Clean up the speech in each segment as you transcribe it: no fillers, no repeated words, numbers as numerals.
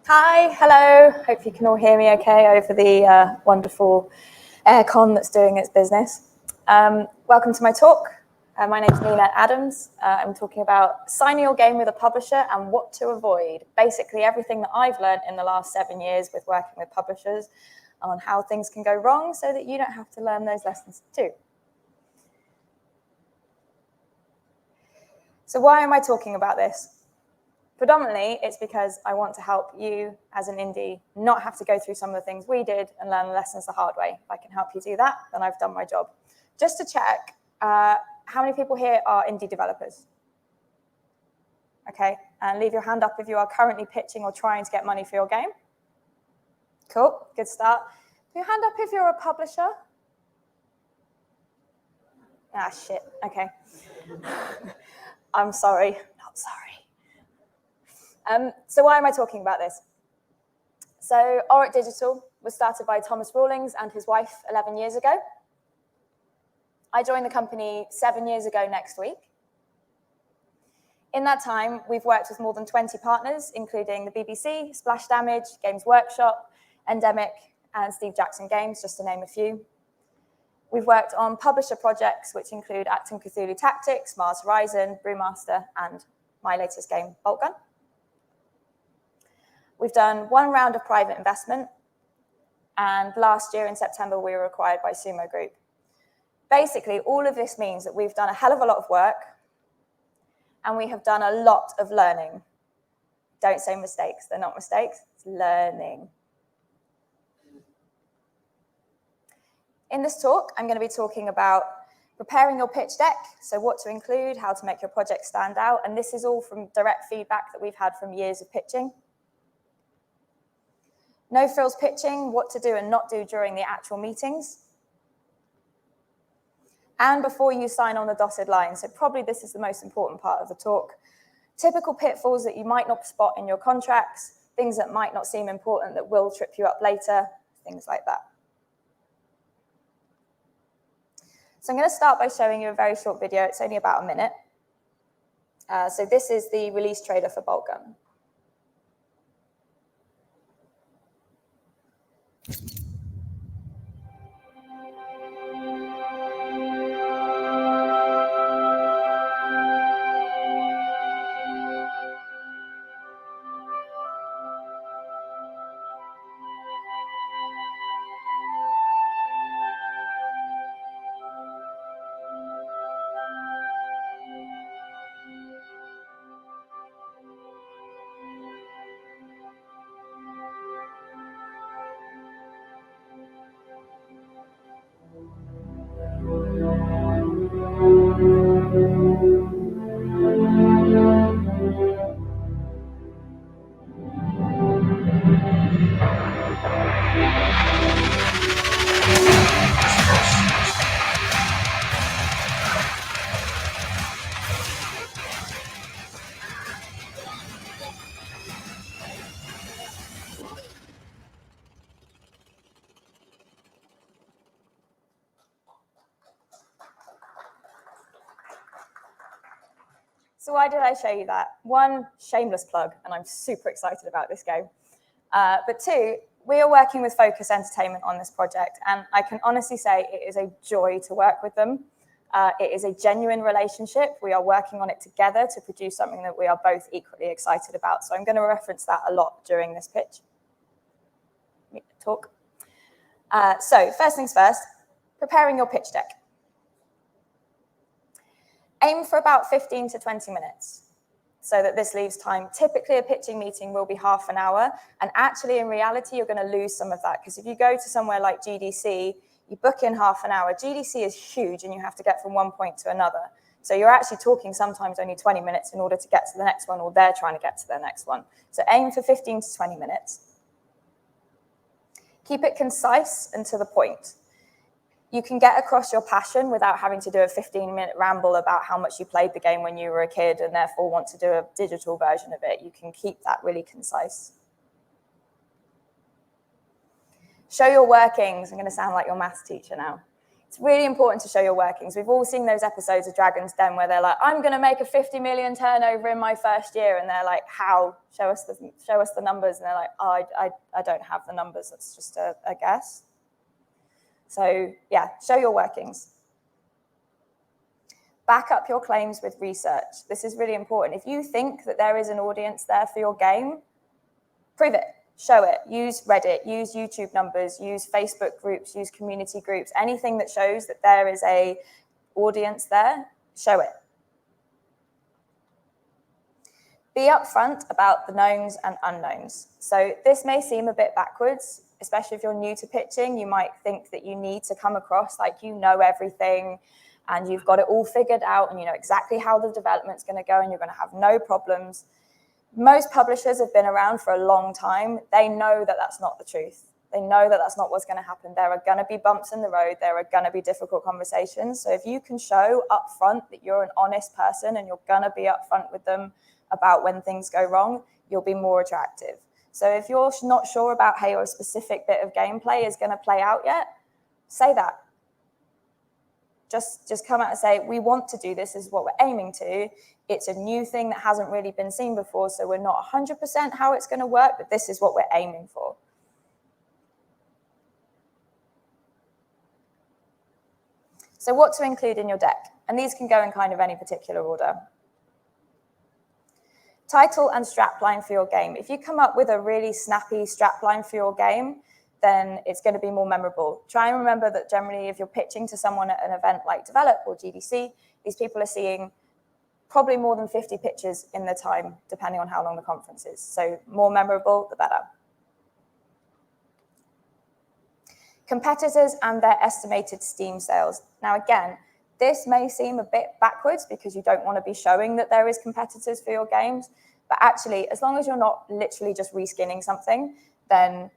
Hi, hello. Hope you can all hear me okay over the wonderful aircon that's doing its business. Welcome to my talk. My name is Nina Adams. I'm talking about signing your game with a publisher and what to avoid. Basically, everything that I've learned in the last 7 years with working with publishers on how things can go wrong so that you don't have to learn those lessons too. So why am I talking about this? Predominantly, it's because I want to help you as an indie not have to go through some of the things we did and learn the lessons the hard way. If I can help you do that, then I've done my job. Just to check, how many people here are indie developers? Okay, and leave your hand up if you are currently pitching or trying to get money for your game. Cool, good start. Put your hand up if you're a publisher. Ah, shit, okay. I'm sorry, not sorry. So why am I talking about this? So Auroch Digital was started by Thomas Rawlings and his wife 11 years ago. I joined the company 7 years ago next week. In that time, we've worked with more than 20 partners, including the BBC, Splash Damage, Games Workshop, Endemic, and Steve Jackson Games, just to name a few. We've worked on publisher projects, which include Acton Cthulhu Tactics, Mars Horizon, Brewmaster, and my latest game, Boltgun. We've done one round of private investment, and last year in September, we were acquired by Sumo Group. Basically, all of this means that we've done a hell of a lot of work, and we have done a lot of learning. Don't say mistakes, they're not mistakes, it's learning. In this talk, I'm going to be talking about preparing your pitch deck, so what to include, how to make your project stand out, and this is all from direct feedback that we've had from years of pitching. No frills pitching, what to do and not do during the actual meetings. And before you sign on the dotted line, so probably this is the most important part of the talk. Typical pitfalls that you might not spot in your contracts, things that might not seem important that will trip you up later, things like that. So I'm going to start by showing you a very short video. It's only about a minute. So this is the release trailer for Boltgun. So why did I show you that? One, shameless plug, and I'm super excited about this game. But two, we are working with Focus Entertainment on this project, and I can honestly say it is a joy to work with them. It is a genuine relationship. We are working on it together to produce something that we are both equally excited about. So I'm going to reference that a lot during this pitch. Talk. So first things first, preparing your pitch deck. Aim for about 15 to 20 minutes so that this leaves time. Typically, a pitching meeting will be half an hour, and actually, in reality, you're going to lose some of that, because if you go to somewhere like GDC, you book in half an hour. GDC is huge, and you have to get from one point to another. So you're actually talking sometimes only 20 minutes in order to get to the next one, or they're trying to get to their next one. So aim for 15 to 20 minutes. Keep it concise and to the point. You can get across your passion without having to do a 15-minute ramble about how much you played the game when you were a kid and therefore want to do a digital version of it. You can keep that really concise. Show your workings. I'm going to sound like your maths teacher now. It's It's really important to show your workings. We've all seen those episodes of Dragon's Den where they're like, I'm going to make a 50 million turnover in my first year. And they're like, how? Show us the numbers. And they're like, oh, I don't have the numbers. That's just a guess. So yeah, show your workings. Back up your claims with research. This is really important. If you think that there is an audience there for your game, prove it. Show it. Use Reddit, use YouTube numbers, use Facebook groups, use community groups. Anything that shows that there is an audience there, show it. Be upfront about the knowns and unknowns. So this may seem a bit backwards, especially if you're new to pitching. You might think that you need to come across like you know everything and you've got it all figured out and you know exactly how the development's going to go and you're going to have no problems. Most publishers have been around for a long time. They know that that's not the truth. They know that that's not what's going to happen. There are going to be bumps in the road. There are going to be difficult conversations. So if you can show upfront that you're an honest person and you're going to be upfront with them about when things go wrong, you'll be more attractive. So if you're not sure about how your specific bit of gameplay is going to play out yet, say that. Just come out and say, we want to do this, this is what we're aiming to. It's a new thing that hasn't really been seen before, so we're not 100% how it's going to work, but this is what we're aiming for. So what to include in your deck? And these can go in kind of any particular order. Title and strapline for your game. If you come up with a really snappy strapline for your game, then it's going to be more memorable. Try and remember that generally if you're pitching to someone at an event like Develop or GDC, these people are seeing probably more than 50 pitches in the time, depending on how long the conference is. So more memorable, the better. Competitors and their estimated Steam sales. Now again, this may seem a bit backwards because you don't want to be showing that there is competitors for your games, but actually, as long as you're not literally just reskinning something, then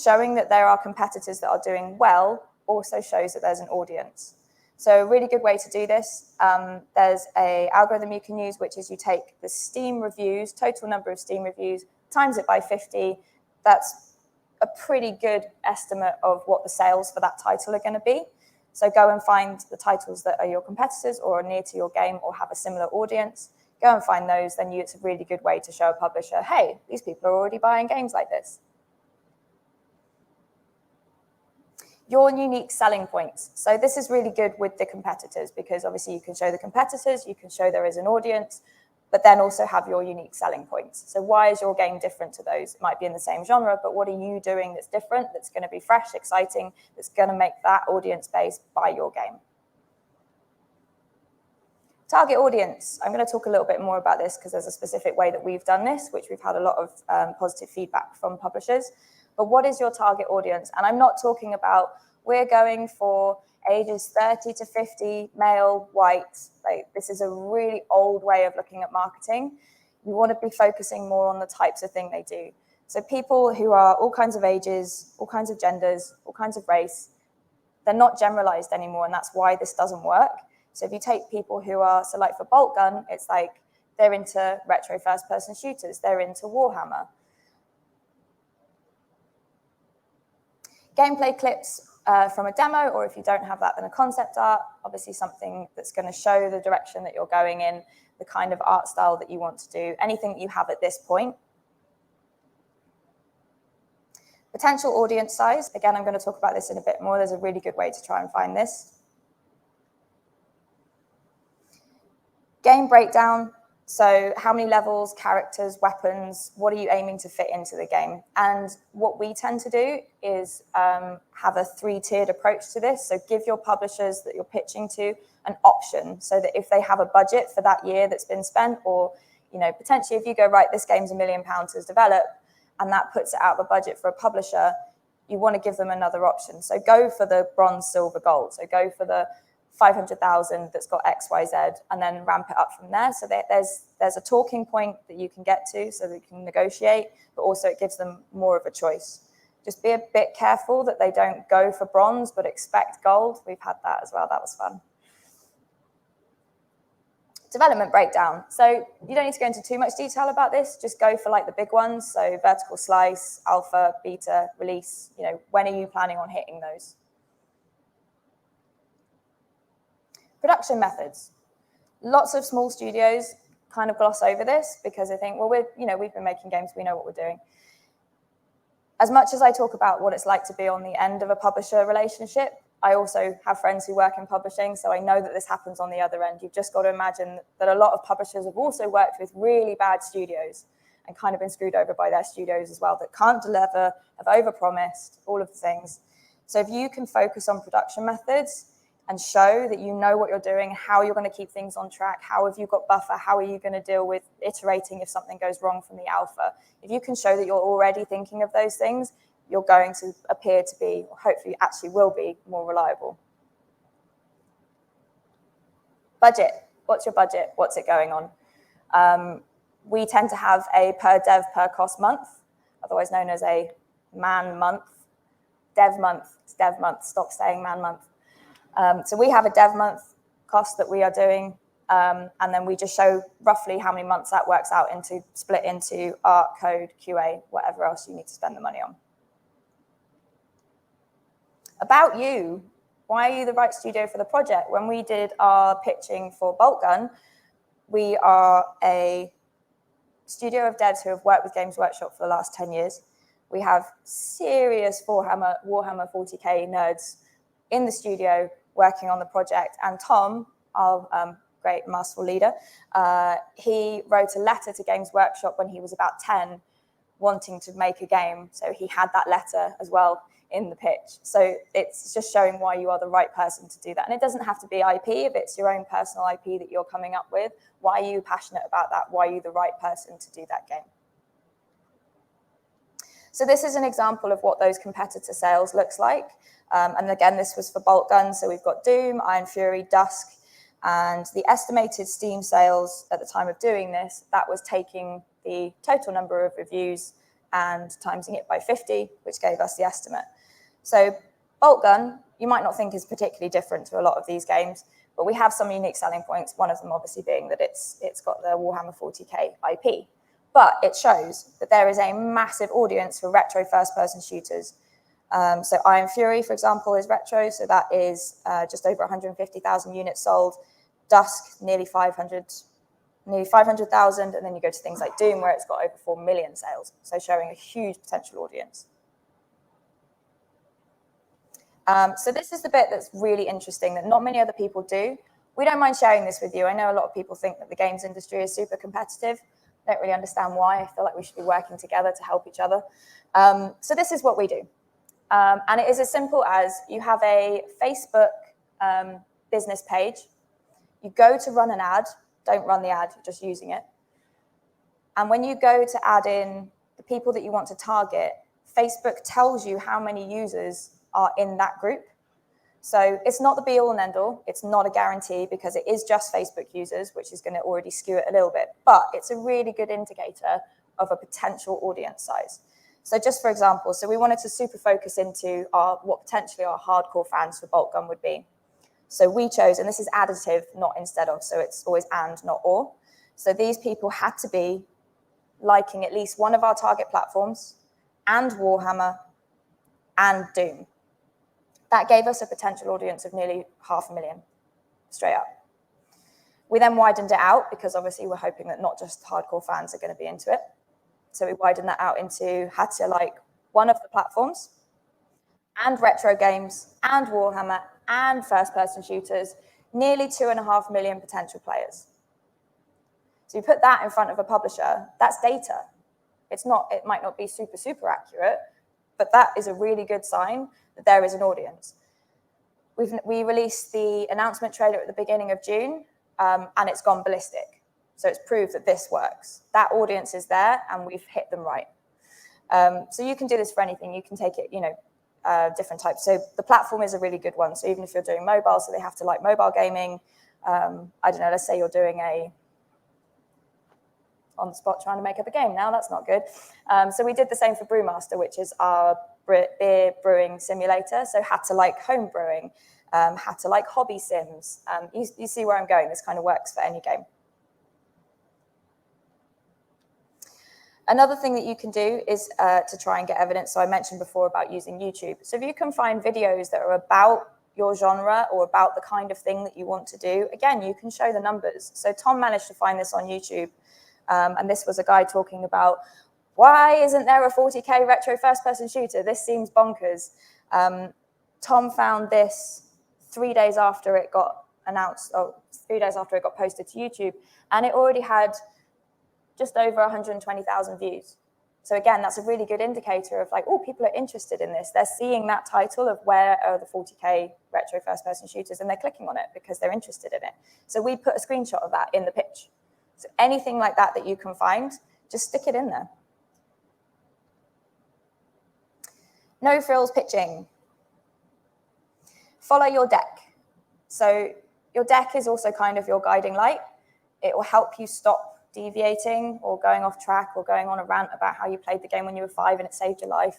showing that there are competitors that are doing well also shows that there's an audience. So a really good way to do this, there's an algorithm you can use, which is you take the Steam reviews, total number of Steam reviews, times it by 50. That's a pretty good estimate of what the sales for that title are going to be. So go and find the titles that are your competitors or are near to your game or have a similar audience. Go and find those, then it's a really good way to show a publisher, hey, these people are already buying games like this. Your unique selling points. So this is really good with the competitors because obviously you can show the competitors, you can show there is an audience, but then also have your unique selling points. So why is your game different to those? It might be in the same genre, but what are you doing that's different, that's going to be fresh, exciting, that's going to make that audience base buy your game? Target audience. I'm going to talk a little bit more about this because there's a specific way that we've done this, which we've had a lot of positive feedback from publishers. But what is your target audience? And I'm not talking about we're going for ages 30 to 50, male, white. Like, this is a really old way of looking at marketing. You want to be focusing more on the types of thing they do. So people who are all kinds of ages, all kinds of genders, all kinds of race, they're not generalized anymore, and that's why this doesn't work. So if you take people who are, so like for Bolt Gun, it's like they're into retro first-person shooters, they're into Warhammer. Gameplay clips from a demo, or if you don't have that, then a concept art, obviously something that's going to show the direction that you're going in, the kind of art style that you want to do, anything that you have at this point. Potential audience size. Again, I'm going to talk about this in a bit more. There's a really good way to try and find this. Game breakdown. So how many levels, characters, weapons, what are you aiming to fit into the game? And what we tend to do is have a 3-tiered approach to this. So give your publishers that you're pitching to an option so that if they have a budget for that year that's been spent, or potentially if you go, right, this game's £1 million to develop, and that puts it out of a budget for a publisher, you want to give them another option. So go for the bronze, silver, gold. So go for the 500,000 that's got X, Y, Z, and then ramp it up from there. So there's a talking point that you can get to so that you can negotiate, but also it gives them more of a choice. Just be a bit careful that they don't go for bronze, but expect gold. We've had that as well. That was fun. Development breakdown. So you don't need to go into too much detail about this. Just go for like the big ones. So vertical slice, alpha, beta, release. When are you planning on hitting those? Production methods. Lots of small studios kind of gloss over this because they think, well, we've been making games, we know what we're doing. As much as I talk about what it's like to be on the end of a publisher relationship, I also have friends who work in publishing, so I know that this happens on the other end. You've just got to imagine that a lot of publishers have also worked with really bad studios and kind of been screwed over by their studios as well that can't deliver, have overpromised, all of the things. So if you can focus on production methods and show that you know what you're doing, how you're going to keep things on track, how have you got buffer, how are you going to deal with iterating if something goes wrong from the alpha. If you can show that you're already thinking of those things, you're going to appear to be, or hopefully actually will be, more reliable. Budget. What's your budget? What's it going on? We tend to have a per dev per cost month, otherwise known as a man month. Dev month. It's dev month. Stop saying man month. So we have a dev month cost that we are doing, and then we just show roughly how many months that works out into, split into art, code, QA, whatever else you need to spend the money on. About you, why are you the right studio for the project? When we did our pitching for Bolt Gun, we are a studio of devs who have worked with Games Workshop for the last 10 years. We have serious Warhammer 40k nerds in the studio working on the project. And Tom, our great masterful leader, he wrote a letter to Games Workshop when he was about 10, wanting to make a game. So he had that letter as well in the pitch. So it's just showing why you are the right person to do that. And it doesn't have to be IP. If it's your own personal IP that you're coming up with, why are you passionate about that? Why are you the right person to do that game? So this is an example of what those competitor sales looks like. And again, this was for Bolt Gun. So we've got Doom, Iron Fury, Dusk, and the estimated Steam sales at the time of doing this, that was taking the total number of reviews and timesing it by 50, which gave us the estimate. So Bolt Gun, you might not think is particularly different to a lot of these games, but we have some unique selling points, one of them obviously being that it's got the Warhammer 40k IP. But it shows that there is a massive audience for retro first-person shooters. So Iron Fury, for example, is retro, so that is just over 150,000 units sold. Dusk, nearly 500,000, and then you go to things like Doom, where it's got over 4 million sales, so showing a huge potential audience. So this is the bit that's really interesting that not many other people do. We don't mind sharing this with you. I know a lot of people think that the games industry is super competitive. I don't really understand why. I feel like we should be working together to help each other. So this is what we do. And it is as simple as you have a Facebook business page. You go to run an ad. Don't run the ad, you're just using it. And when you go to add in the people that you want to target, Facebook tells you how many users are in that group. So it's not the be all and end all. It's not a guarantee because it is just Facebook users, which is going to already skew it a little bit. But it's a really good indicator of a potential audience size. So just for example, so we wanted to super focus into what potentially our hardcore fans for Bolt Gun would be. So we chose, and this is additive, not instead of, so it's always and, not or. So these people had to be liking at least one of our target platforms and Warhammer and Doom. That gave us a potential audience of nearly 500,000, straight up. We then widened it out because obviously we're hoping that not just hardcore fans are going to be into it. So we widened that out into had to like one of the platforms and retro games and Warhammer and first-person shooters, nearly 2.5 million potential players. So you put that in front of a publisher, that's data. It might not be super, super accurate, but that is a really good sign that there is an audience. We released the announcement trailer at the beginning of June, and it's gone ballistic. So it's proved that this works. That audience is there, and we've hit them right. So you can do this for anything. You can take it, different types. So the platform is a really good one. So even if you're doing mobile, so they have to like mobile gaming. I don't know, let's say you're doing on the spot trying to make up a game now, that's not good. So we did the same for Brewmaster, which is our beer brewing simulator. So had to like home brewing, had to like hobby sims. You see where I'm going, this kind of works for any game. Another thing that you can do is to try and get evidence. So I mentioned before about using YouTube. So if you can find videos that are about your genre or about the kind of thing that you want to do, again, you can show the numbers. So Tom managed to find this on YouTube, and this was a guy talking about, why isn't there a 40K retro first-person shooter? This seems bonkers. Tom found this 3 days after it got announced, or 3 days after it got posted to YouTube, and it already had just over 120,000 views. So again, that's a really good indicator of like, oh, people are interested in this. They're seeing that title of where are the 40K retro first-person shooters, and they're clicking on it because they're interested in it. So we put a screenshot of that in the pitch. So anything like that that you can find, just stick it in there. No frills pitching. Follow your deck. So your deck is also kind of your guiding light. It will help you stop deviating or going off track or going on a rant about how you played the game when you were 5 and it saved your life.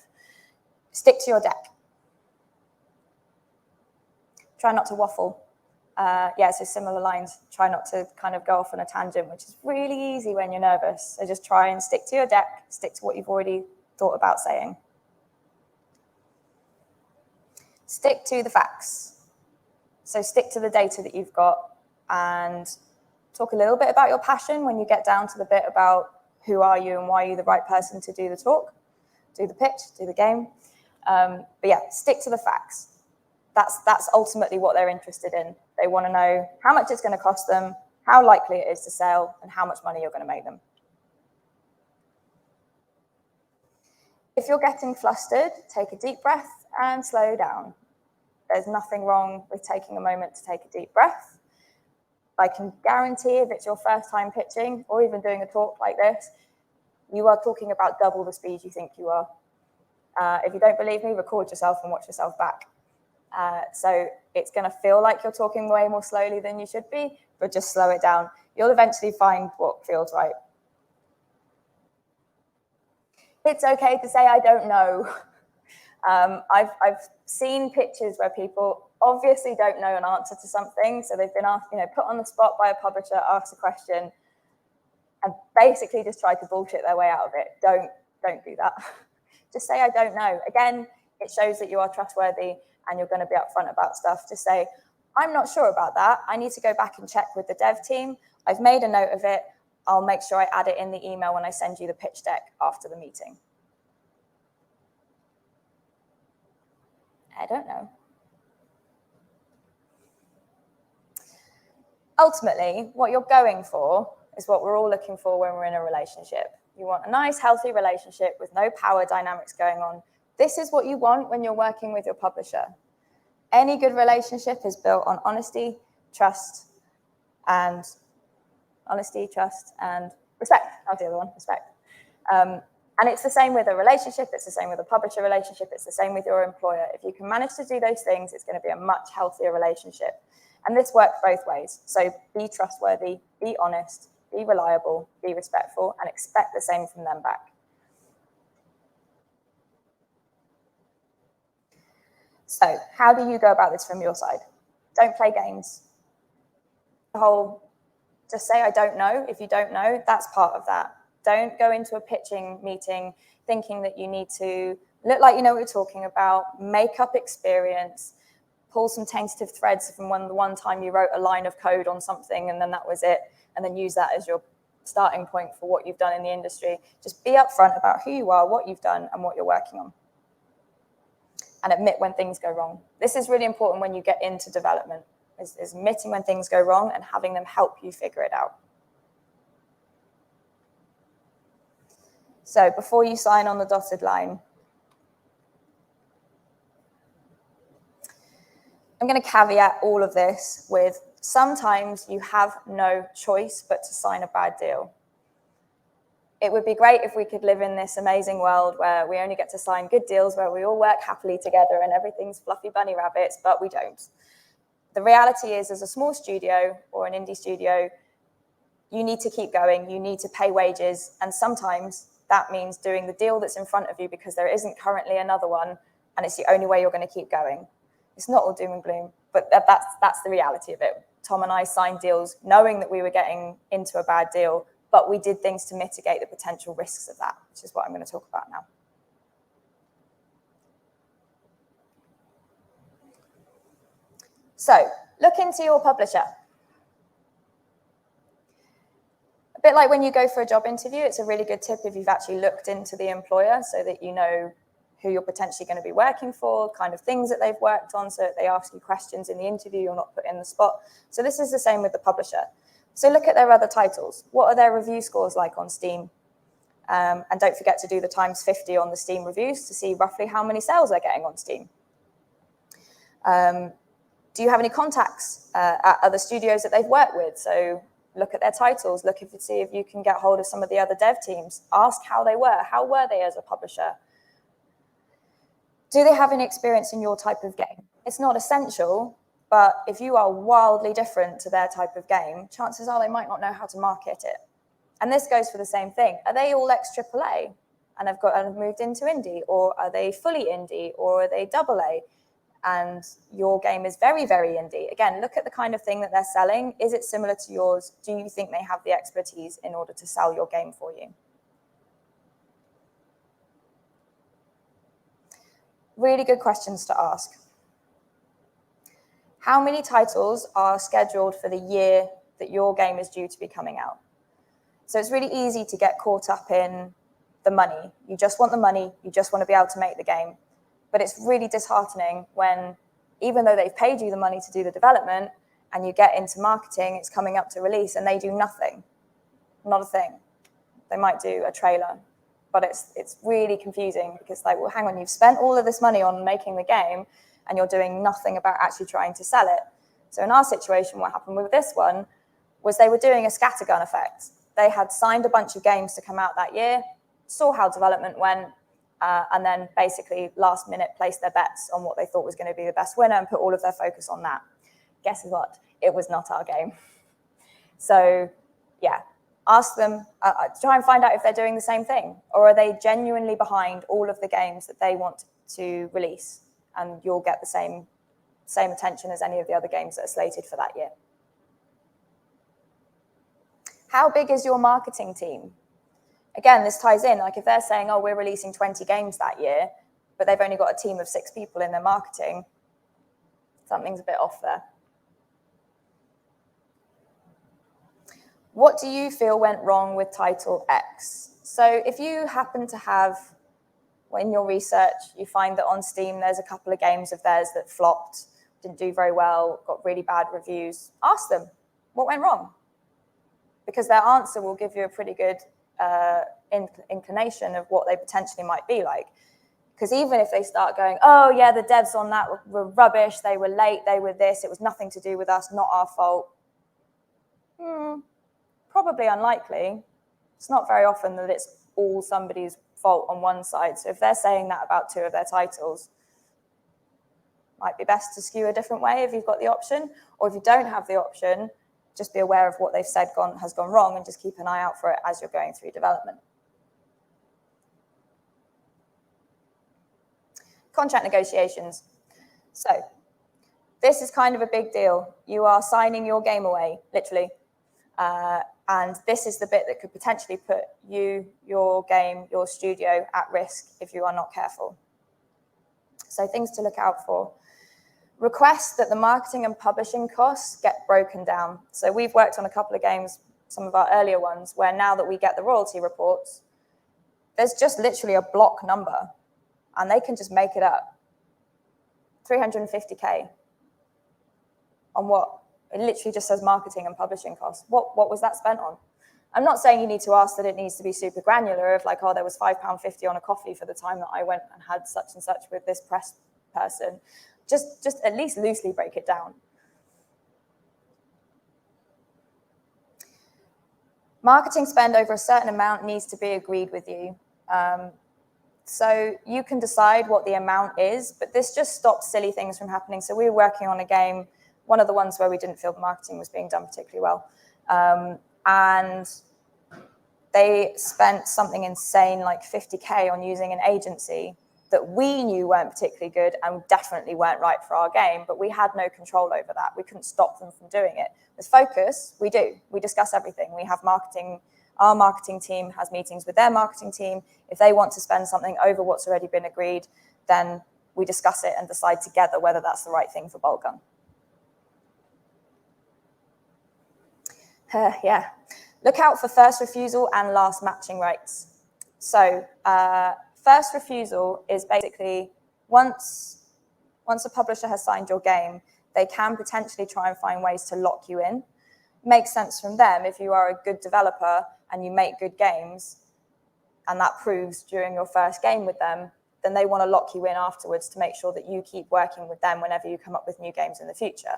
Stick to your deck. Try not to waffle. Yeah, so similar lines. Try not to kind of go off on a tangent, which is really easy when you're nervous. So just try and stick to your deck, stick to what you've already thought about saying. Stick to the facts. So stick to the data that you've got and talk a little bit about your passion when you get down to the bit about who are you and why are you the right person to do the talk, do the pitch, do the game. But yeah, stick to the facts. That's ultimately what they're interested in. They want to know how much it's going to cost them, how likely it is to sell, and how much money you're going to make them. If you're getting flustered, take a deep breath and slow down. There's nothing wrong with taking a moment to take a deep breath. I can guarantee if it's your first time pitching or even doing a talk like this, you are talking about double the speed you think you are. If you don't believe me, record yourself and watch yourself back. So it's going to feel like you're talking way more slowly than you should be, but just slow it down. You'll eventually find what feels right. It's okay to say, I don't know. I've seen pitches where people obviously don't know an answer to something, so they've been asked, put on the spot by a publisher, asked a question, and basically just tried to bullshit their way out of it. Don't do that. Just say, I don't know. Again, it shows that you are trustworthy and you're going to be upfront about stuff. Just say, I'm not sure about that. I need to go back and check with the dev team. I've made a note of it. I'll make sure I add it in the email when I send you the pitch deck after the meeting. I don't know. Ultimately, what you're going for is what we're all looking for when we're in a relationship. You want a nice, healthy relationship with no power dynamics going on. This is what you want when you're working with your publisher. Any good relationship is built on honesty, trust, and respect. I'll do the other one, respect. And it's the same with a relationship. It's the same with a publisher relationship. It's the same with your employer. If you can manage to do those things, it's going to be a much healthier relationship. And this works both ways. So be trustworthy, be honest, be reliable, be respectful, and expect the same from them back. So how do you go about this from your side? Don't play games. The whole, just say, I don't know. If you don't know, that's part of that. Don't go into a pitching meeting thinking that you need to look like you know what you're talking about, make up experience, pull some tentative threads from the one time you wrote a line of code on something and then that was it, and then use that as your starting point for what you've done in the industry. Just be upfront about who you are, what you've done, and what you're working on. And admit when things go wrong. This is really important when you get into development, is admitting when things go wrong and having them help you figure it out. So before you sign on the dotted line, I'm going to caveat all of this with sometimes you have no choice but to sign a bad deal. It would be great if we could live in this amazing world where we only get to sign good deals, where we all work happily together and everything's fluffy bunny rabbits, but we don't. The reality is, as a small studio or an indie studio, you need to keep going, you need to pay wages, and sometimes that means doing the deal that's in front of you because there isn't currently another one, and it's the only way you're going to keep going. It's not all doom and gloom, but that's the reality of it. Tom and I signed deals knowing that we were getting into a bad deal, but we did things to mitigate the potential risks of that, which is what I'm going to talk about now. So look into your publisher. A bit like when you go for a job interview, it's a really good tip if you've actually looked into the employer so that you know who you're potentially going to be working for, kind of things that they've worked on, so that they ask you questions in the interview, you're not put in the spot. So this is the same with the publisher. So look at their other titles. What are their review scores like on Steam? And don't forget to do the times 50 on the Steam reviews to see roughly how many sales they're getting on Steam. Do you have any contacts at other studios that they've worked with? So look at their titles, see if you can get hold of some of the other dev teams. Ask how they were. How were they as a publisher? Do they have any experience in your type of game? It's not essential, but if you are wildly different to their type of game, chances are they might not know how to market it. And this goes for the same thing. Are they all ex-AAA and have moved into indie? Or are they fully indie? Or are they AA? And your game is very, very indie. Again, look at the kind of thing that they're selling. Is it similar to yours? Do you think they have the expertise in order to sell your game for you? Really good questions to ask. How many titles are scheduled for the year that your game is due to be coming out? So it's really easy to get caught up in the money. You just want the money. You just want to be able to make the game. But it's really disheartening when, even though they've paid you the money to do the development, and you get into marketing, it's coming up to release, and they do nothing. Not a thing. They might do a trailer. But it's really confusing because, like, well, hang on, you've spent all of this money on making the game and you're doing nothing about actually trying to sell it. So in our situation, what happened with this one was they were doing a scattergun effect. They had signed a bunch of games to come out that year, saw how development went, and then basically last minute placed their bets on what they thought was going to be the best winner and put all of their focus on that. Guess what? It was not our game. So yeah. Ask them, try and find out if they're doing the same thing, or are they genuinely behind all of the games that they want to release, and you'll get the same attention as any of the other games that are slated for that year. How big is your marketing team? Again, this ties in, like if they're saying, oh, we're releasing 20 games that year, but they've only got a team of 6 people in their marketing, something's a bit off there. What do you feel went wrong with title X? So if you happen to have, well, in your research, you find that on Steam, there's a couple of games of theirs that flopped, didn't do very well, got really bad reviews, ask them, what went wrong? Because their answer will give you a pretty good inclination of what they potentially might be like. Because even if they start going, oh yeah, the devs on that were rubbish, they were late, they were this, it was nothing to do with us, not our fault. Probably unlikely. It's not very often that it's all somebody's fault on one side. So if they're saying that about 2 of their titles, might be best to skew a different way if you've got the option. Or if you don't have the option, just be aware of what they've said has gone wrong and just keep an eye out for it as you're going through development. Contract negotiations. So this is kind of a big deal. You are signing your game away, literally. And this is the bit that could potentially put you, your game, your studio at risk if you are not careful. So things to look out for. Request that the marketing and publishing costs get broken down. So we've worked on a couple of games, some of our earlier ones, where now that we get the royalty reports, there's just literally a block number and they can just make it up. 350K on what? It literally just says marketing and publishing costs. What was that spent on? I'm not saying you need to ask that it needs to be super granular of like, oh, there was £5.50 on a coffee for the time that I went and had such and such with this press person. Just at least loosely break it down. Marketing spend over a certain amount needs to be agreed with you. So you can decide what the amount is, but this just stops silly things from happening. So we were working on a game, one of the ones where we didn't feel the marketing was being done particularly well. And they spent something insane like 50K on using an agency that we knew weren't particularly good and definitely weren't right for our game, but we had no control over that. We couldn't stop them from doing it. With Focus, we do. We discuss everything. We have marketing. Our marketing team has meetings with their marketing team. If they want to spend something over what's already been agreed, then we discuss it and decide together whether that's the right thing for Boltgun. Yeah. Look out for first refusal and last matching rights. So first refusal is basically once a publisher has signed your game, they can potentially try and find ways to lock you in. Makes sense from them if you are a good developer and you make good games, and that proves during your first game with them, then they want to lock you in afterwards to make sure that you keep working with them whenever you come up with new games in the future.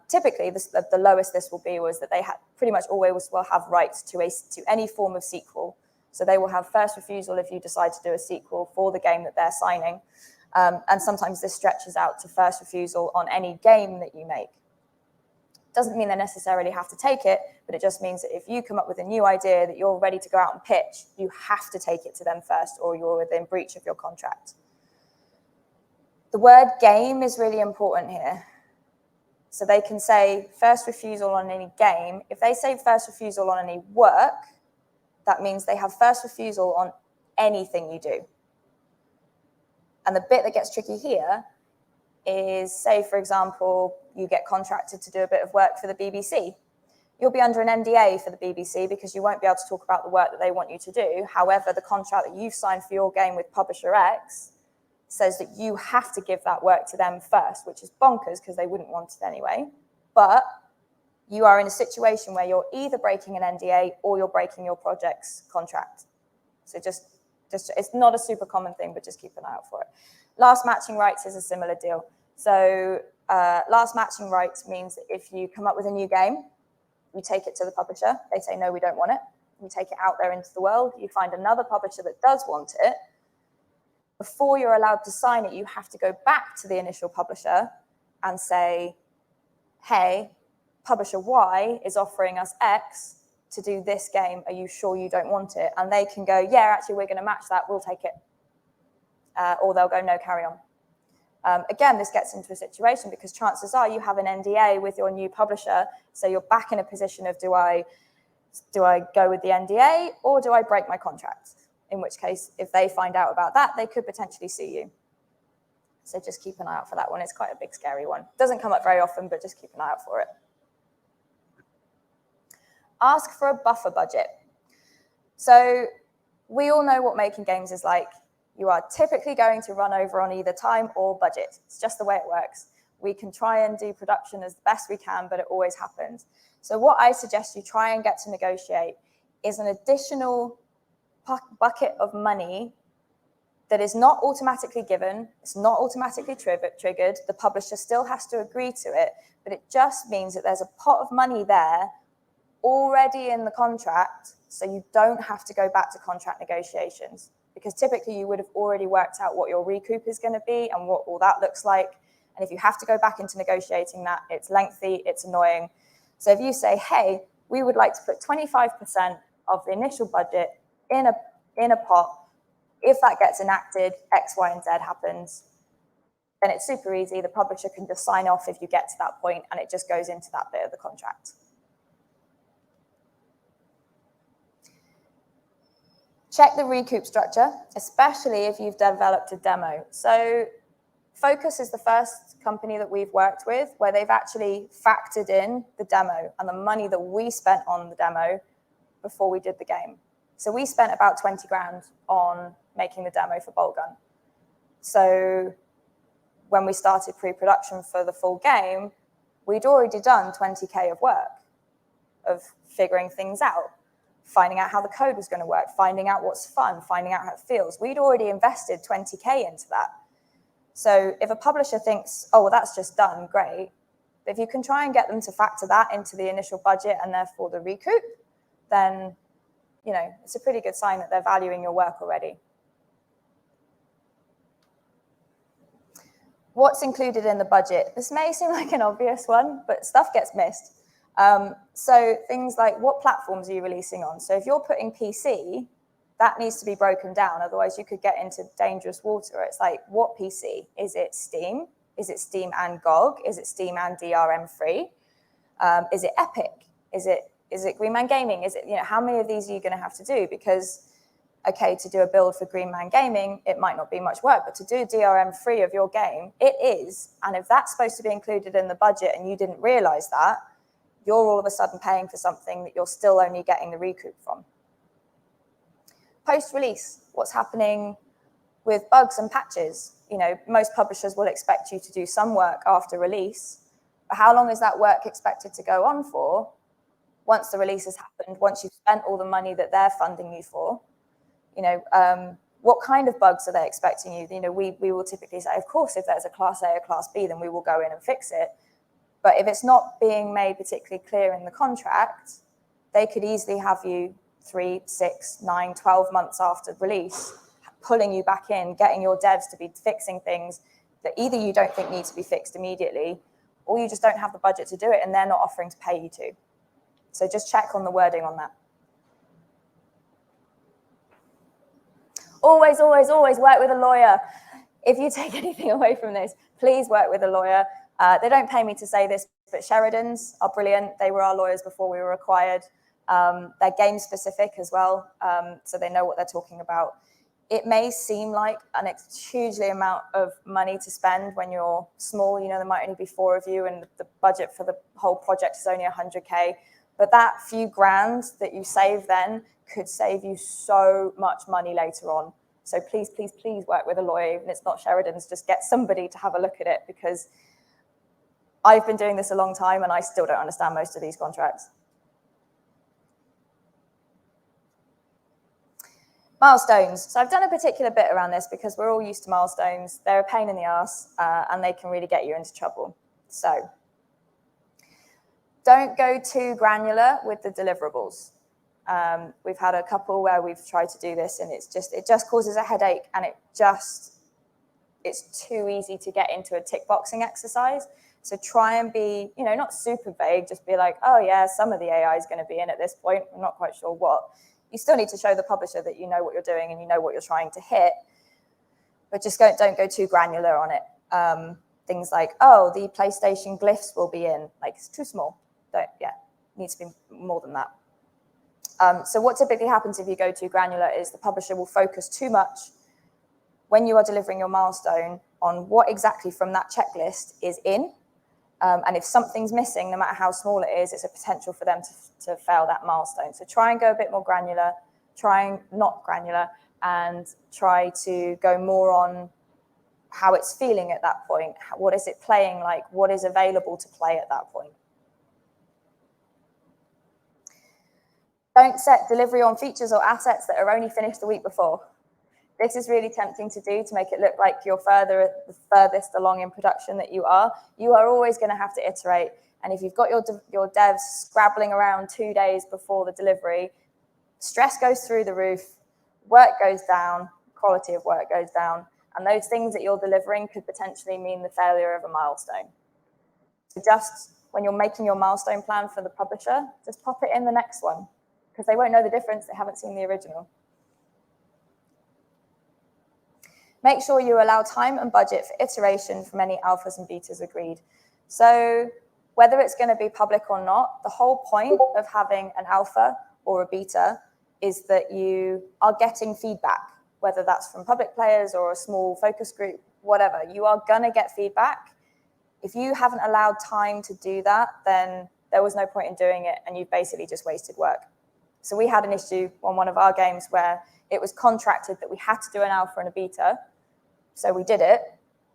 Typically, the lowest this will be was that they pretty much always will have rights to any form of sequel. So they will have first refusal if you decide to do a sequel for the game that they're signing. And sometimes this stretches out to first refusal on any game that you make. Doesn't mean they necessarily have to take it, but it just means that if you come up with a new idea that you're ready to go out and pitch, you have to take it to them first or you're within breach of your contract. The word game is really important here. So they can say first refusal on any game. If they say first refusal on any work, that means they have first refusal on anything you do. And the bit that gets tricky here is, say, for example, you get contracted to do a bit of work for the BBC. You'll be under an NDA for the BBC because you won't be able to talk about the work that they want you to do. However, the contract that you've signed for your game with Publisher X says that you have to give that work to them first, which is bonkers because they wouldn't want it anyway. But you are in a situation where you're either breaking an NDA or you're breaking your project's contract. So just it's not a super common thing, but just keep an eye out for it. Last matching rights is a similar deal. So last matching rights means that if you come up with a new game, you take it to the publisher. They say, no, we don't want it. You take it out there into the world. You find another publisher that does want it. Before you're allowed to sign it, you have to go back to the initial publisher and say, hey, publisher Y is offering us X to do this game. Are you sure you don't want it? And they can go, yeah, actually, we're going to match that. We'll take it. Or they'll go, no, carry on. Again, this gets into a situation because chances are you have an NDA with your new publisher. So you're back in a position of, do I go with the NDA or do I break my contract? In which case, if they find out about that, they could potentially sue you. So just keep an eye out for that one. It's quite a big, scary one. Doesn't come up very often, but just keep an eye out for it. Ask for a buffer budget. So we all know what making games is like. You are typically going to run over on either time or budget. It's just the way it works. We can try and do production as best we can, but it always happens. So what I suggest you try and get to negotiate is an additional bucket of money that is not automatically given. It's not automatically triggered. The publisher still has to agree to it, but it just means that there's a pot of money there already in the contract, so you don't have to go back to contract negotiations. Because typically you would have already worked out what your recoup is going to be and what all that looks like. And if you have to go back into negotiating that, it's lengthy, it's annoying. So if you say, hey, we would like to put 25% of the initial budget in a pot, if that gets enacted, X, Y, and Z happens, then it's super easy. The publisher can just sign off if you get to that point, and it just goes into that bit of the contract. Check the recoup structure, especially if you've developed a demo. So Focus is the first company that we've worked with where they've actually factored in the demo and the money that we spent on the demo before we did the game. So we spent about 20 grand on making the demo for Boltgun. So when we started pre-production for the full game, we'd already done 20K of work of figuring things out, finding out how the code was going to work, finding out what's fun, finding out how it feels. We'd already invested 20K into that. So if a publisher thinks, oh, well, that's just done, great. But if you can try and get them to factor that into the initial budget and therefore the recoup, then, you know, it's a pretty good sign that they're valuing your work already. What's included in the budget? This may seem like an obvious one, but stuff gets missed. So things like, what platforms are you releasing on? So if you're putting PC, that needs to be broken down. Otherwise, you could get into dangerous water. It's like, what PC? Is it Steam? Is it Steam and GOG? Is it Steam and DRM free? Is it Epic? Is it Green Man Gaming? Is it, you know, how many of these are you going to have to do? Because, okay, to do a build for Green Man Gaming, it might not be much work, but to do DRM free of your game, it is. And if that's supposed to be included in the budget and you didn't realize that, you're all of a sudden paying for something that you're still only getting the recoup from. Post-release, what's happening with bugs and patches? Most publishers will expect you to do some work after release, but how long is that work expected to go on for once the release has happened, once you've spent all the money that they're funding you for? What kind of bugs are they expecting you? We will typically say, of course, if there's a Class A or Class B, then we will go in and fix it. But if it's not being made particularly clear in the contract, they could easily have you 3, 6, 9, 12 months after release, pulling you back in, getting your devs to be fixing things that either you don't think need to be fixed immediately, or you just don't have the budget to do it and they're not offering to pay you to. So just check on the wording on that. Always, always, always work with a lawyer. If you take anything away from this, please work with a lawyer. They don't pay me to say this, but Sheridan's are brilliant. They were our lawyers before we were acquired. They're game specific as well, so they know what they're talking about. It may seem like an hugely amount of money to spend when you're small. There might only be 4 of you and the budget for the whole project is only 100K. But that few grand that you save then could save you so much money later on. So please, please, please work with a lawyer. Even if it's not Sheridan's, just get somebody to have a look at it, because I've been doing this a long time and I still don't understand most of these contracts. Milestones. So I've done a particular bit around this because we're all used to milestones. They're a pain in the ass and they can really get you into trouble. So don't go too granular with the deliverables. We've had a couple where we've tried to do this and it just causes a headache, and it's too easy to get into a tick boxing exercise. So try and be, not super vague, just be like, oh yeah, some of the AI is going to be in at this point. I'm not quite sure what. You still need to show the publisher that you know what you're doing and you know what you're trying to hit, but just don't go too granular on it. Things like, oh, the PlayStation glyphs will be in. Like, it's too small. Needs to be more than that. So what typically happens if you go too granular is the publisher will focus too much when you are delivering your milestone on what exactly from that checklist is in. And if something's missing, no matter how small it is, it's a potential for them to fail that milestone. So try and go a bit more granular, not granular, and try to go more on how it's feeling at that point. What is it playing like? What is available to play at that point? Don't set delivery on features or assets that are only finished the week before. This is really tempting to do to make it look like you're the furthest along in production that you are. You are always going to have to iterate. And if you've got your devs scrabbling around 2 days before the delivery, stress goes through the roof, work goes down, quality of work goes down, and those things that you're delivering could potentially mean the failure of a milestone. So just when you're making your milestone plan for the publisher, just pop it in the next one, because they won't know the difference. They haven't seen the original. Make sure you allow time and budget for iteration from any alphas and betas agreed. So whether it's going to be public or not, the whole point of having an alpha or a beta is that you are getting feedback, whether that's from public players or a small focus group, whatever. You are going to get feedback. If you haven't allowed time to do that, then there was no point in doing it, and you've basically just wasted work. So we had an issue on one of our games where it was contracted that we had to do an alpha and a beta. So we did it.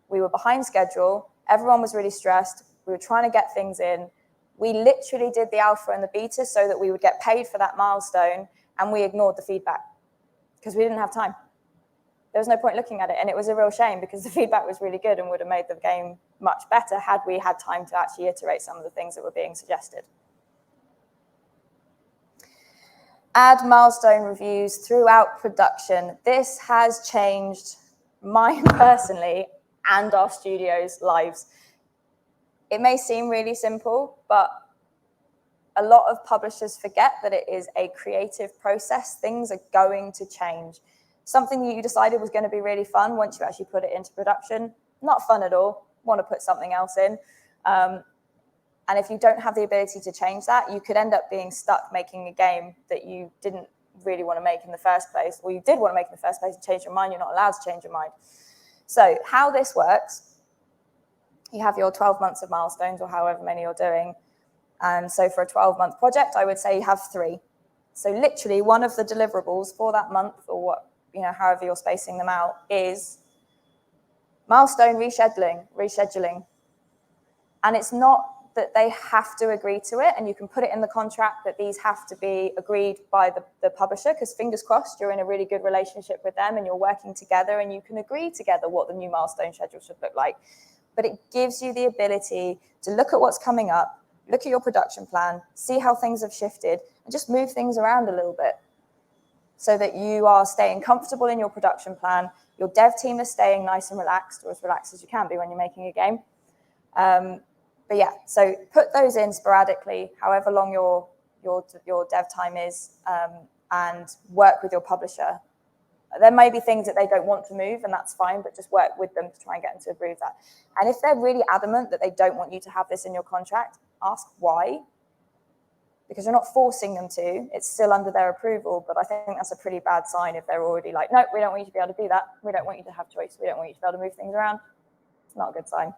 We were behind schedule. Everyone was really stressed. We were trying to get things in. We literally did the alpha and the beta so that we would get paid for that milestone, and we ignored the feedback because we didn't have time. There was no point looking at it, and it was a real shame because the feedback was really good and would have made the game much better had we had time to actually iterate some of the things that were being suggested. Add milestone reviews throughout production. This has changed mine personally and our studio's lives. It may seem really simple, but a lot of publishers forget that it is a creative process. Things are going to change. Something that you decided was going to be really fun once you actually put it into production, not fun at all. Want to put something else in. And if you don't have the ability to change that, you could end up being stuck making a game that you didn't really want to make in the first place, or you did want to make in the first place and change your mind. You're not allowed to change your mind. So how this works, you have your 12 months of milestones or however many you're doing. And so for a 12-month project, I would say you have 3. So literally one of the deliverables for that month, or what, however you're spacing them out, is milestone rescheduling. And it's not that they have to agree to it, and you can put it in the contract that these have to be agreed by the publisher, because fingers crossed you're in a really good relationship with them and you're working together and you can agree together what the new milestone schedule should look like. But it gives you the ability to look at what's coming up, look at your production plan, see how things have shifted, and just move things around a little bit so that you are staying comfortable in your production plan. Your dev team is staying nice and relaxed, or as relaxed as you can be when you're making a game. But yeah, so put those in sporadically, however long your dev time is, and work with your publisher. There may be things that they don't want to move, and that's fine, but just work with them to try and get them to agree with that. And if they're really adamant that they don't want you to have this in your contract, ask why, because you're not forcing them to. It's still under their approval, but I think that's a pretty bad sign if they're already like, no, we don't want you to be able to do that. We don't want you to have choice. We don't want you to be able to move things around. It's not a good sign.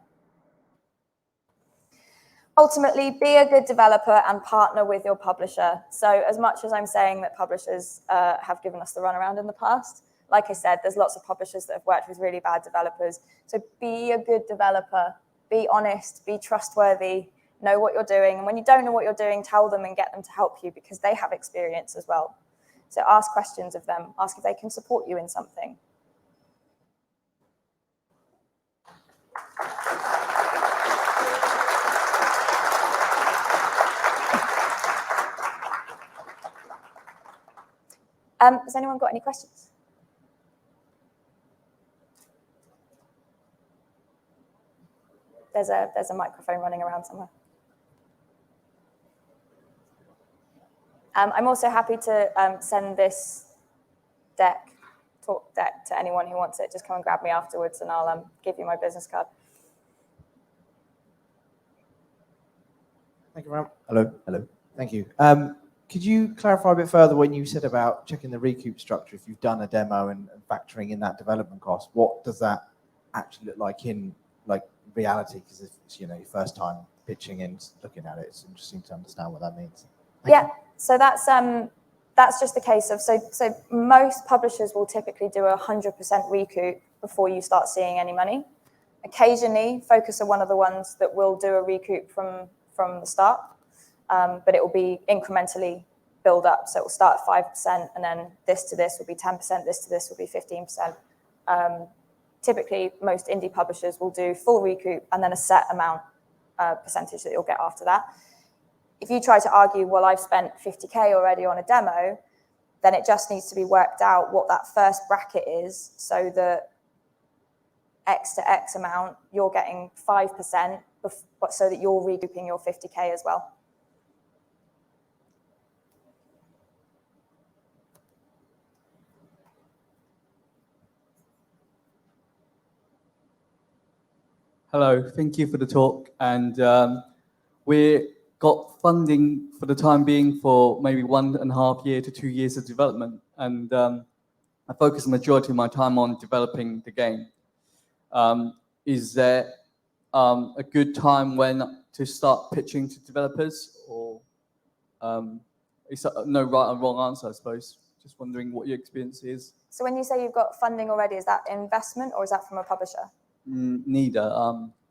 Ultimately, be a good developer and partner with your publisher. So as much as I'm saying that publishers have given us the runaround in the past, like I said, there's lots of publishers that have worked with really bad developers. So be a good developer, be honest, be trustworthy, know what you're doing. And when you don't know what you're doing, tell them and get them to help you, because they have experience as well. So ask questions of them, ask if they can support you in something. Has anyone got any questions? There's a microphone running around somewhere. I'm also happy to send this talk deck to anyone who wants it. Just come and grab me afterwards and I'll give you my business card. Thank you, Ram. Hello. Thank you. Could you clarify a bit further when you said about checking the recoup structure? If you've done a demo and factoring in that development cost, what does that actually look like in reality? Because if it's your first time pitching and looking at it, it's interesting to understand what that means. Thank you. So that's just the case of so most publishers will typically do 100% recoup before you start seeing any money. Occasionally, Focus are one of the ones that will do a recoup from the start. But it will be incrementally build up. So it will start at 5%, and then this to this will be 10%, this to this will be 15%. Typically, most indie publishers will do full recoup and then a set amount percentage that you'll get after that. If you try to argue, well, I've spent 50K already on a demo, then it just needs to be worked out what that first bracket is, so that X to X amount, you're getting 5%, so that you're recouping your 50K as well. Hello, thank you for the talk. And we got funding for the time being for maybe 1.5 years to 2 years of development. And I focus the majority of my time on developing the game. Is there a good time when to start pitching to developers, or is that no right or wrong answer, I suppose? Just wondering what your experience is. So when you say you've got funding already, is that investment or is that from a publisher? Neither.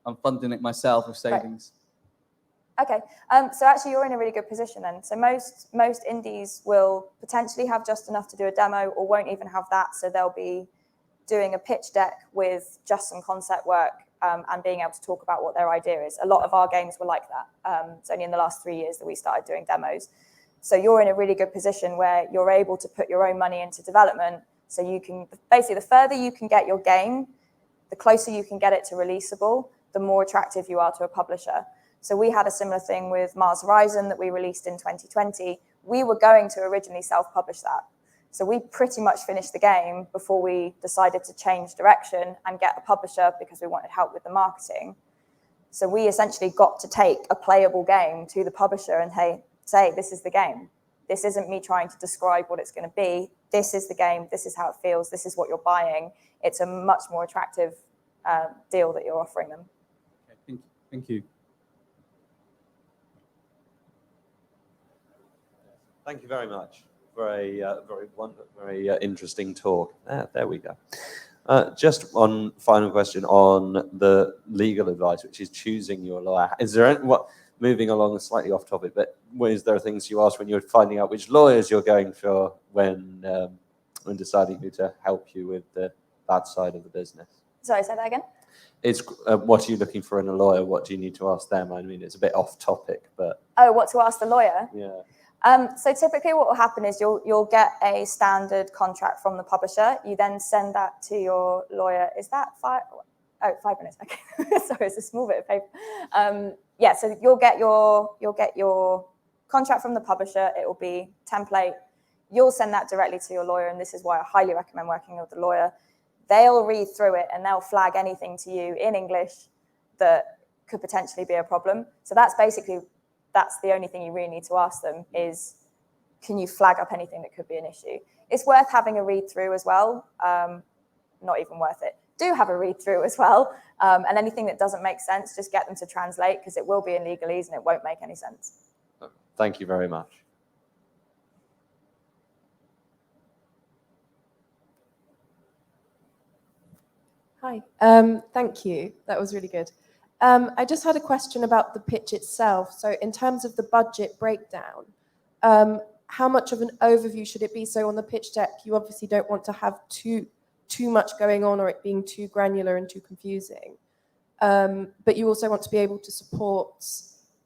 I'm funding it myself with savings. Right. Okay. So actually, you're in a really good position then. So most indies will potentially have just enough to do a demo, or won't even have that. So they'll be doing a pitch deck with just some concept work and being able to talk about what their idea is. A lot of our games were like that. It's only in the last 3 years that we started doing demos. So you're in a really good position where you're able to put your own money into development. So you can basically, the further you can get your game, the closer you can get it to releasable, the more attractive you are to a publisher. So we had a similar thing with Mars Horizon that we released in 2020. We were going to originally self-publish that. So we pretty much finished the game before we decided to change direction and get a publisher because we wanted help with the marketing. So we essentially got to take a playable game to the publisher and say, this is the game. This isn't me trying to describe what it's going to be. This is the game. This is how it feels. This is what you're buying. It's a much more attractive deal that you're offering them. Okay, thank you. Thank you very much for a very interesting talk. There we go. Just one final question on the legal advice, which is choosing your lawyer. Is there any, moving along slightly off topic, but is there things you ask when you're finding out which lawyers you're going for when deciding who to help you with that side of the business? Sorry, say that again? It's what are you looking for in a lawyer? What do you need to ask them? I mean, it's a bit off topic, but... Oh, what to ask the lawyer? Yeah. So typically what will happen is you'll get a standard contract from the publisher. You then send that to your lawyer. Is that 5? Oh, 5 minutes. Okay. Sorry, it's a small bit of paper. Yeah, so you'll get your contract from the publisher. It will be template. You'll send that directly to your lawyer, and this is why I highly recommend working with the lawyer. They'll read through it and they'll flag anything to you in English that could potentially be a problem. So that's the only thing you really need to ask them is, can you flag up anything that could be an issue? It's worth having a read through as well. Not even worth it. Do have a read through as well. And anything that doesn't make sense, just get them to translate, because it will be in legalese and it won't make any sense. Thank you very much. Hi, thank you. That was really good. I just had a question about the pitch itself. So in terms of the budget breakdown, how much of an overview should it be? So on the pitch deck, you obviously don't want to have too much going on or it being too granular and too confusing. But you also want to be able to support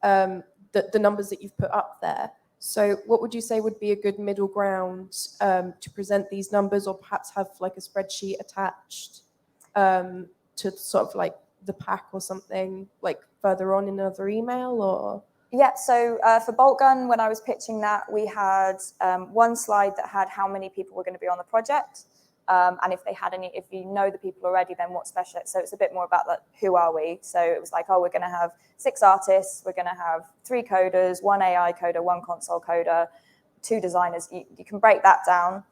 the numbers that you've put up there. So what would you say would be a good middle ground to present these numbers, or perhaps have like a spreadsheet attached to sort of like the pack or something, like further on in another email? Or yeah, so for Bolt Gun, when I was pitching that, we had one slide that had how many people were going to be on the project, and if you know the people already, then what special. So it's a bit more about who are we. So it was like, oh, we're going to have 6 artists, we're going to have 3 coders, 1 AI coder, 1 console coder, 2 designers. You can break that down.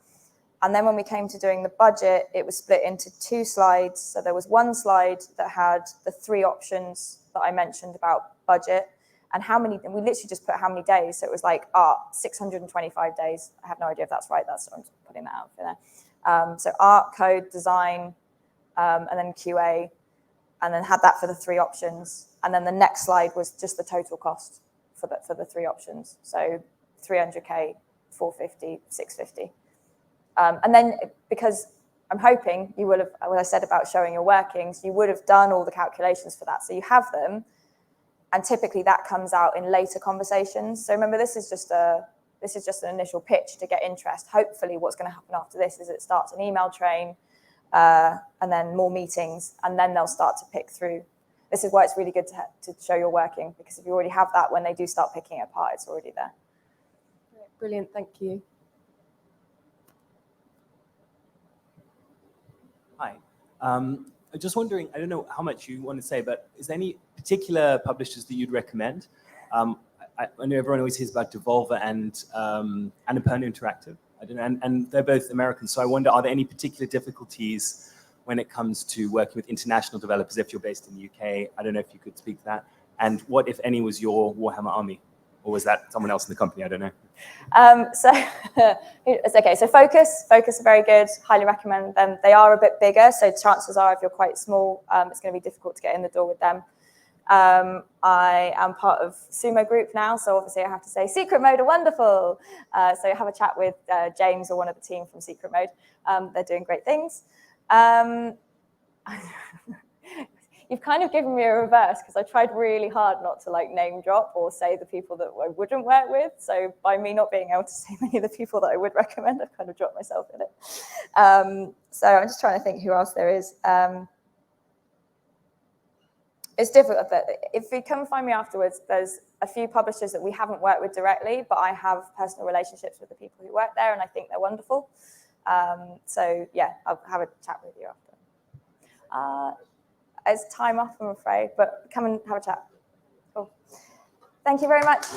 And then when we came to doing the budget, it was split into 2 slides. So there was one slide that had the 3 options that I mentioned about budget and and we literally just put how many days. So it was like 625 days. I have no idea if that's right. I'm just putting that out for there. So art, code, design, and then QA, and then had that for the 3 options. And then the next slide was just the total cost for the 3 options. So 300K, 450, 650. And then, because I'm hoping you will have, what I said about showing your workings, you would have done all the calculations for that. So you have them, and typically that comes out in later conversations. So remember, this is just an initial pitch to get interest. Hopefully what's going to happen after this is it starts an email train, and then more meetings, and then they'll start to pick through. This is why it's really good to show your working, because if you already have that, when they do start picking it apart, it's already there. brilliant, thank you. Hi. I'm just wondering, I don't know how much you want to say, but is there any particular publishers that you'd recommend? I know everyone always hears about Devolver and Annapurna Interactive. I don't know, and they're both American. So I wonder, are there any particular difficulties when it comes to working with international developers if you're based in the UK? I don't know if you could speak to that. And what, if any, was your Warhammer army? Or was that someone else in the company? I don't know. So it's okay. So Focus are very good. Highly recommend them. They are a bit bigger, so chances are if you're quite small, it's going to be difficult to get in the door with them. I am part of Sumo Group now, so obviously I have to say Secret Mode are wonderful. So have a chat with James or one of the team from Secret Mode. They're doing great things. You've kind of given me a reverse, because I tried really hard not to name drop or say the people that I wouldn't work with. So by me not being able to say many of the people that I would recommend, I've kind of dropped myself in it. So I'm just trying to think who else there is. It's difficult, but if you come find me afterwards, there's a few publishers that we haven't worked with directly, but I have personal relationships with the people who work there, and I think they're wonderful. So yeah, I'll have a chat with you after. It's time off, I'm afraid, but come and have a chat. Cool. Thank you very much.